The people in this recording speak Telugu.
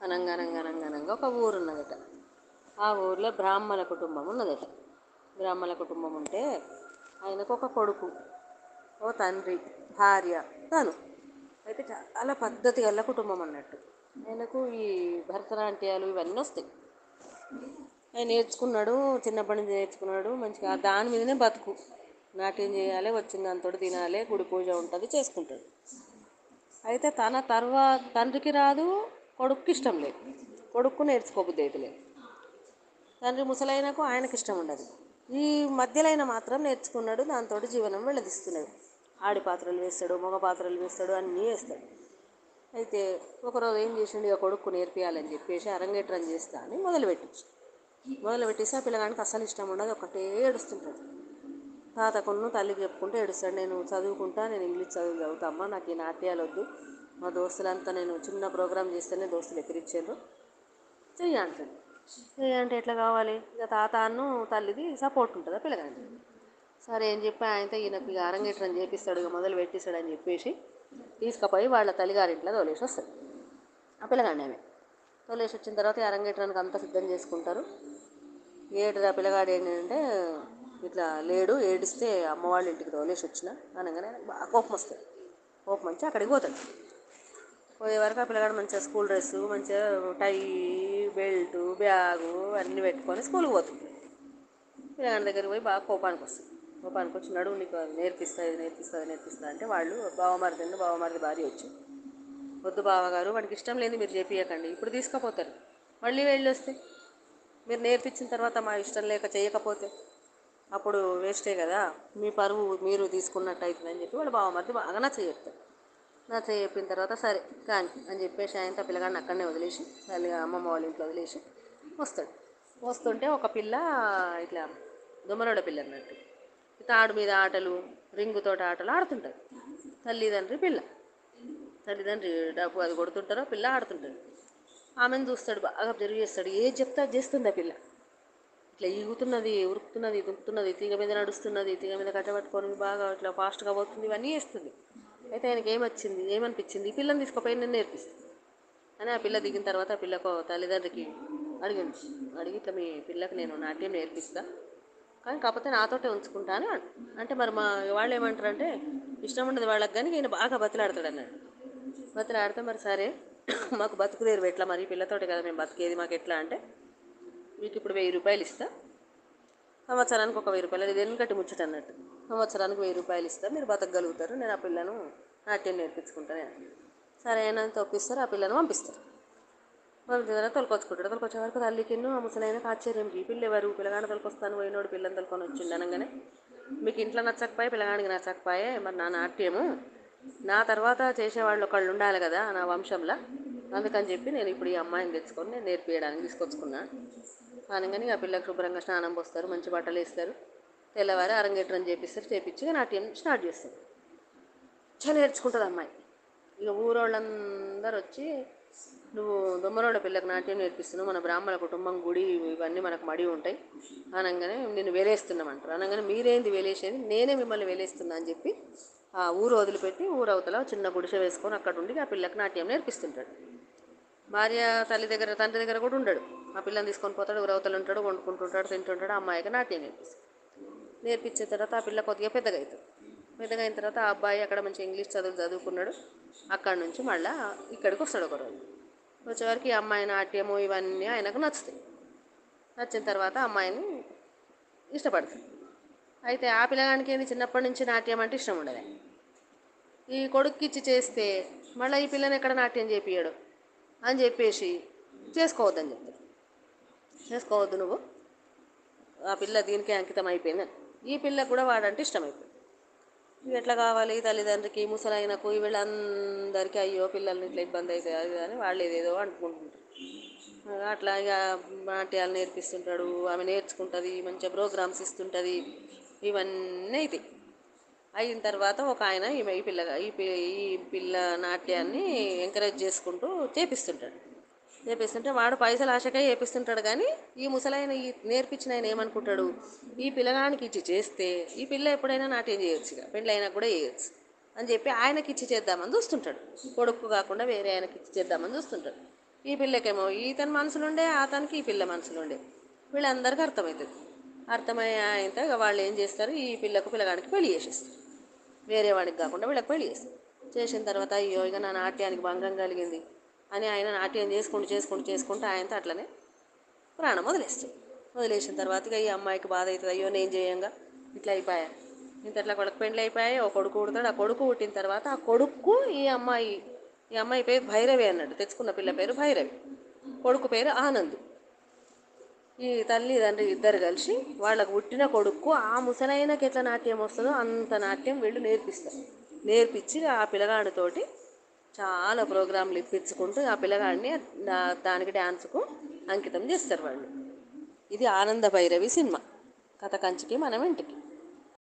అనంగా ఒక ఊరు ఉన్నదట. ఆ ఊరిలో బ్రాహ్మణ కుటుంబం ఉన్నదట. బ్రాహ్మణ కుటుంబం ఉంటే ఆయనకు ఒక కొడుకు, ఓ తండ్రి, భార్య, తను. అయితే చాలా పద్ధతి గల కుటుంబం అన్నట్టు. ఆయనకు ఈ భరతనాట్యాలు ఇవన్నీ వస్తాయి. ఆయన నేర్చుకున్నాడు, చిన్నప్పటి నుంచి నేర్చుకున్నాడు. మంచిగా దాని మీదనే బతుకు. నాట్యం చేయాలి, వచ్చిన దాంతో తినాలి, గుడి పూజ ఉంటుంది, చేసుకుంటాడు. అయితే తన తర్వాత తండ్రికి రాదు, కొడుక్కి ఇష్టం లేదు. కొడుక్కు నేర్చుకోబుద్ధి అయితే లేదు. తండ్రి ముసలైనకు ఆయనకి ఇష్టం ఉండదు. ఈ మధ్యలో అయినా మాత్రం నేర్చుకున్నాడు, దాంతో జీవనం వెళ్ళదీస్తున్నాడు. ఆడి పాత్రలు వేస్తాడు, మగ పాత్రలు వేస్తాడు, అన్నీ వేస్తాడు. అయితే ఒకరోజు ఏం చేసిండు, ఇక కొడుకు నేర్పియాలని చెప్పేసి అరంగేట్రం చేస్తా అని మొదలుపెట్టేసి ఆ పిల్లగానికి అసలు ఇష్టం ఉండదు, ఒకటే ఏడుస్తుంటాడు. తాతకును తల్లికి చెప్పుకుంటూ ఏడుస్తాడు, నేను చదువుకుంటా, నేను ఇంగ్లీష్ చదువుతామ్మా, నాకు ఈ నాట్యాలు వద్దు, మా దోస్తులంతా నేను చిన్న ప్రోగ్రాం చేస్తేనే దోస్తులు ఎక్కిరిచ్చారు, చెయ్యి అంటాడు. చెయ్యి అంటే ఎట్లా కావాలి, ఇక తాతను తల్లిది సపోర్ట్ ఉంటుందా పిల్లగానికి. సరే ఏం చెప్పి ఆయనతో ఈయనకు ఇక అరంగేట్రం చేపిస్తాడు, ఇక మొదలు పెట్టిస్తాడు అని చెప్పేసి తీసుకుపోయి వాళ్ళ తల్లిగారింట్లో తోలేసి వస్తాడు ఆ పిల్లగాడిని. ఆమె తోలేసి వచ్చిన తర్వాత అరంగేట్రానికి అంతా సిద్ధం చేసుకుంటారు. ఆ పిల్లగాడు ఏంటంటే ఇట్లా లేడు, ఏడిస్తే అమ్మ వాళ్ళ ఇంటికి తోలేసి వచ్చిన అనగానే బాగా కోపం వస్తుంది. కోపం వచ్చి అక్కడికి పోతాడు. పోయే వరకు ఆ పిల్లగాడు మంచిగా స్కూల్ డ్రెస్సు, మంచిగా టై, బెల్టు, బ్యాగు అన్నీ పెట్టుకొని స్కూల్కి పోతుంది. పిల్లగాడి దగ్గరికి పోయి బాగా కోపానికి వస్తుంది. కోపానికి వచ్చినాడు, నీకు నేర్పిస్తా అంటే వాళ్ళు బావమరిది భార్య వచ్చి, వద్దు బావగారు, వాడికి ఇష్టం లేదు, మీరు చేపియకండి, ఇప్పుడు తీసుకుపోతారు, మళ్ళీ వెళ్ళి వస్తే మీరు నేర్పించిన తర్వాత మా ఇష్టం లేక చేయకపోతే అప్పుడు వేస్టే కదా, మీ పరువు మీరు తీసుకున్నట్టు అవుతుందని చెప్పి వాడు బావమరిది బాగా చెప్పిన తర్వాత సరే కానీ అని చెప్పేసి ఆయన పిల్లగాడిని అక్కడనే వదిలేసి తల్లిగా అమ్మమ్మ వాళ్ళ ఇంట్లో వదిలేసి వస్తాడు. వస్తుంటే ఒక పిల్ల ఇట్లా దొమ్మరోడ పిల్ల అన్నట్టు తాడు మీద ఆటలు, రింగుతోటి ఆటలు ఆడుతుంటారు. తల్లిదండ్రి డబ్బు అది కొడుతుంటారో పిల్ల ఆడుతుంటారు. ఆమెను చూస్తాడు, బాగా అబ్జర్వ్ చేస్తాడు, ఏది చెప్తే అది చేస్తుంది ఆ పిల్ల. ఇట్లా ఈగుతున్నది, ఉరుకుతున్నది, దుంకుతున్నది, తీగ మీద నడుస్తున్నది, తీగ మీద కట్టబట్టుకొని బాగా ఇట్లా ఫాస్ట్గా పోతుంది, ఇవన్నీ చేస్తుంది. అయితే ఆయనకి ఏమనిపించింది, ఈ పిల్లని తీసుకుపోయి నేను నేర్పిస్తాను అని ఆ పిల్ల దిగిన తర్వాత ఆ పిల్లకు తల్లిదండ్రికి అడిగి ఇట్లా మీ పిల్లకి నేను నాట్యం నేర్పిస్తా, కానీ కాకపోతే నాతోటే ఉంచుకుంటాను అంటే మరి మా వాళ్ళు ఏమంటారంటే ఇష్టం ఉండదు వాళ్ళకి, కానీ ఈయన బాగా బతిలాడతాడు అన్నాడు. బతిలాడితే మరి సరే మాకు బతుకుదేరు ఎట్లా, మరి పిల్లతోటి కదా మేము బతికేది, మాకు ఎట్లా అంటే మీకు ఇప్పుడు 1000 రూపాయలు ఇస్తా, సంవత్సరానికి ఒక 1000 రూపాయలు, ఇది ఎందుకంటే ముచ్చట అన్నట్టు, సంవత్సరానికి 1000 రూపాయలు ఇస్తా, మీరు బతకగలుగుతారు, నేను ఆ పిల్లను నాట్యం నేర్పించుకుంటాను. సరే అయినా తొప్పిస్తారు, ఆ పిల్లను పంపిస్తారు. తొలకొచ్చే వరకు తల్లికిన్ను ఆ ముసలైనకు ఆశ్చర్యం, ఈ పిల్ల ఎవరు, పిల్లగాడు తొలకొస్తాను పోయినోడు పిల్లని తొలకొని వచ్చిండు అనగానే, మీకు ఇంట్లో నచ్చకపోయే, పిల్లగాడికి నచ్చకపోయే, మరి నా నాట్యము నా తర్వాత చేసేవాళ్ళు ఒకళ్ళు ఉండాలి కదా నా వంశంలో, అందుకని చెప్పి నేను ఇప్పుడు ఈ అమ్మాయిని తెచ్చుకొని నేను నేర్పించడానికి తీసుకొచ్చుకున్నా అనగానే ఆ పిల్లకి శుభ్రంగా స్నానం పోస్తారు, మంచి బట్టలు వేస్తారు, తెల్లవారి అరంగేట్రం చేపించి నాట్యం స్టార్ట్ చేస్తారు. నేర్చుకుంటుంది అమ్మాయి. ఇక ఊరోళ్ళందరూ వచ్చి, నువ్వు దొమ్మరోళ్ళ పిల్లకి నాట్యం నేర్పిస్తున్నావు, మన బ్రాహ్మణ కుటుంబం గుడి ఇవన్నీ మనకు మడి ఉంటాయి అనగానే నిన్ను వెలేస్తున్నామంటారు. అనగానే మీరేంది వెలేసేది, నేనే మిమ్మల్ని వెలేస్తున్నా అని చెప్పి ఆ ఊరు వదిలిపెట్టి ఊరవతల చిన్న గుడిసె వేసుకొని అక్కడ ఉండి ఆ పిల్లకి నాట్యం నేర్పిస్తుంటాడు. భార్య తండ్రి దగ్గర కూడా ఉండడు, ఆ పిల్లని తీసుకొని పోతాడు, ఊరవతలు ఉంటాడు, వండుకుంటుంటాడు, తింటుంటాడు, అమ్మాయికి నాట్యం నేర్పించిన తర్వాత ఆ పిల్ల కొద్దిగా పెద్దగా అయిన తర్వాత ఆ అబ్బాయి అక్కడ మంచి ఇంగ్లీష్ చదువుకున్నాడు. అక్కడి నుంచి మళ్ళీ ఇక్కడికి వస్తాడు. ఒకరోజు వచ్చేవరకు ఈ అమ్మాయి నాట్యము ఇవన్నీ ఆయనకు నచ్చుతాయి. నచ్చిన తర్వాత అమ్మాయిని ఇష్టపడతాడు. అయితే ఆ పిల్లగానికి ఏంది, చిన్నప్పటి నుంచి నాట్యం అంటే ఇష్టం ఉండదు. ఈ కొడుక్కి ఇచ్చి చేస్తే మళ్ళీ ఈ పిల్లని ఎక్కడ నాట్యం చేపియడు అని చెప్పేసి చేసుకోవద్దని చెప్తాడు. చేసుకోవద్దు నువ్వు, ఆ పిల్ల దీనికే అంకితం అయిపోయిందని. ఈ పిల్లకు కూడా వాడంటే ఇష్టమైపోయింది. ఇవి ఎట్లా కావాలి, తల్లిదండ్రికి, ముసలైనకు, వీళ్ళందరికీ అయ్యో పిల్లల్ని ఇట్లా ఇబ్బంది అవుతుంది అది అని వాళ్ళు ఏదేదో అనుకుంటుంటారు. అట్లా ఇక నాట్యాలు నేర్పిస్తుంటాడు, ఆమె నేర్చుకుంటుంది, మంచిగా ప్రోగ్రామ్స్ ఇస్తుంటుంది, ఇవన్నీ అవుతాయి. అయిన తర్వాత ఒక ఆయన ఈ పిల్ల నాట్యాన్ని ఎంకరేజ్ చేసుకుంటూ చేపిస్తుంటే వాడు పైసలు ఆశగా చేపిస్తుంటాడు. కానీ ఈ ముసలైన ఈ నేర్పించిన ఆయన ఏమనుకుంటాడు, ఈ పిల్లగానికి ఇచ్చి చేస్తే ఈ పిల్ల ఎప్పుడైనా నాట్యం చేయొచ్చు, పెళ్ళైనా కూడా చేయొచ్చు అని చెప్పి ఆయనకి ఇచ్చి చేద్దామని చూస్తుంటాడు. కొడుకు కాకుండా వేరే ఆయనకి ఇచ్చి చేద్దామని చూస్తుంటాడు. ఈ పిల్లకేమో ఈతని మనసులుండే, అతనికి ఈ పిల్ల మనసులుండే. వీళ్ళందరికీ అర్థమవుతుంది. అర్థమయ్యేంత ఇక వాళ్ళు ఏం చేస్తారు, ఈ పిల్లకు పిల్లగానికి పెళ్లి చేసేస్తారు. వేరే వాడికి కాకుండా వీళ్ళకి పెళ్లి చేస్తారు. చేసిన తర్వాత అయ్యో ఇక నా నాట్యానికి భంగం కలిగింది అని ఆయన నాట్యం చేసుకుంటూ ఆయనతో అట్లనే ప్రాణం వదిలేస్తాడు. వదిలేసిన తర్వాత ఇక ఈ అమ్మాయికి బాధ అవుతుంది, అయ్యో నేను చేయంగా ఇట్లా అయిపోయా, ఇంతట్లా కొడుకు పెండ్లి అయిపోయాయి. ఓ కొడుకు పుడతాడు. ఆ కొడుకు పుట్టిన తర్వాత ఆ కొడుకు ఈ అమ్మాయి పేరు భైరవి అన్నాడు. తెచ్చుకున్న పిల్ల పేరు భైరవి, కొడుకు పేరు ఆనంద్. ఈ తల్లి తండ్రి ఇద్దరు కలిసి వాళ్ళకు పుట్టిన కొడుకు ఆ ముసలైనకి ఎట్లా నాట్యం వస్తుందో అంత నాట్యం వీళ్ళు నేర్పిస్తారు. నేర్పించి ఆ పిల్లగాడితోటి చాలా ప్రోగ్రాంలు ఇప్పించుకుంటూ ఆ పిల్లగాడిని దానికి డ్యాన్స్కు అంకితం చేస్తారు వాళ్ళు. ఇది ఆనంద భైరవి సినిమా. కథ కంచికి మనం ఇంటికి.